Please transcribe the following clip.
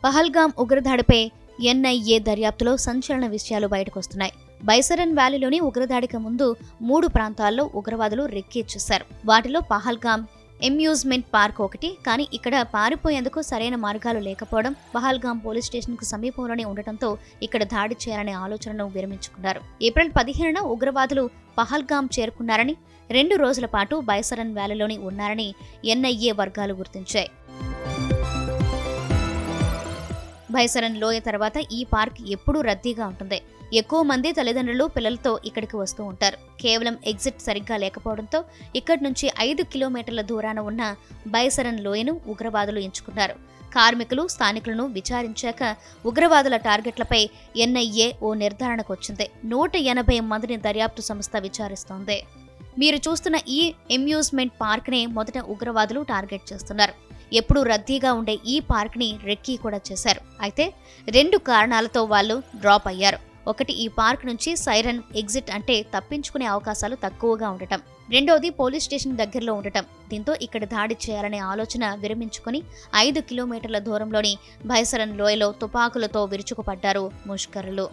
Pahalgam ఉగ్రదాడిపై NIA దర్యాప్తులో సంచలన విషయాలు బయటకొస్తున్నాయి. బైసరన్ వ్యాలీలోని ఉగ్రదాడికి ముందు 3 ప్రాంతాల్లో ఉగ్రవాదులు రెక్కిచ్చేశారు. వాటిలో పహల్గామ్ అమ్యూజ్మెంట్ పార్క్ ఒకటి. కానీ ఇక్కడ పారిపోయేందుకు సరైన మార్గాలు లేకపోవడం, పహల్గామ్ పోలీస్ స్టేషన్ కు సమీపంలోనే ఉండటంతో ఇక్కడ దాడి చేయాలనే ఆలోచనను విరమించుకున్నారు. ఏప్రిల్ 15న ఉగ్రవాదులు పహల్గామ్ చేరుకున్నారని, 2 రోజుల పాటు బైసరన్ వ్యాలీలోని ఉన్నారని ఎన్ఐఏ వర్గాలు గుర్తించాయి. బైసరన్ లోయ తర్వాత ఈ పార్క్ ఎప్పుడూ రద్దీగా ఉంటుంది. ఎక్కువ మంది తల్లిదండ్రులు పిల్లలతో ఇక్కడికి వస్తూ ఉంటారు. కేవలం ఎగ్జిట్ సరిగ్గా లేకపోవడంతో ఇక్కడి నుంచి 5 కిలోమీటర్ల దూరాన ఉన్న బైసరన్ లోయను ఉగ్రవాదులు ఎంచుకున్నారు. కార్మికులు, స్థానికులను విచారించాక ఉగ్రవాదుల టార్గెట్లపై ఎన్ఐఏ ఓ నిర్ధారణకు వచ్చింది. 180 మందిని దర్యాప్తు సంస్థ విచారిస్తోంది. మీరు చూస్తున్న ఈ అమ్యూజ్మెంట్ పార్క్నే మొదట ఉగ్రవాదులు టార్గెట్ చేస్తున్నారు. ఎప్పుడూ రద్దీగా ఉండే ఈ పార్క్ని రెక్కీ కూడా చేశారు. అయితే 2 కారణాలతో వాళ్ళు డ్రాప్ అయ్యారు. ఒకటి, ఈ పార్క్ నుంచి సైరన్ ఎగ్జిట్ అంటే తప్పించుకునే అవకాశాలు తక్కువగా ఉండటం. రెండోది, పోలీస్ స్టేషన్ దగ్గరలో ఉండటం. దీంతో ఇక్కడ దాడి చేయాలనే ఆలోచన విరమించుకుని 5 కిలోమీటర్ల దూరంలోని బైసరన్ లోయలో తుపాకులతో విరుచుకుపడ్డారు ముష్కరులు.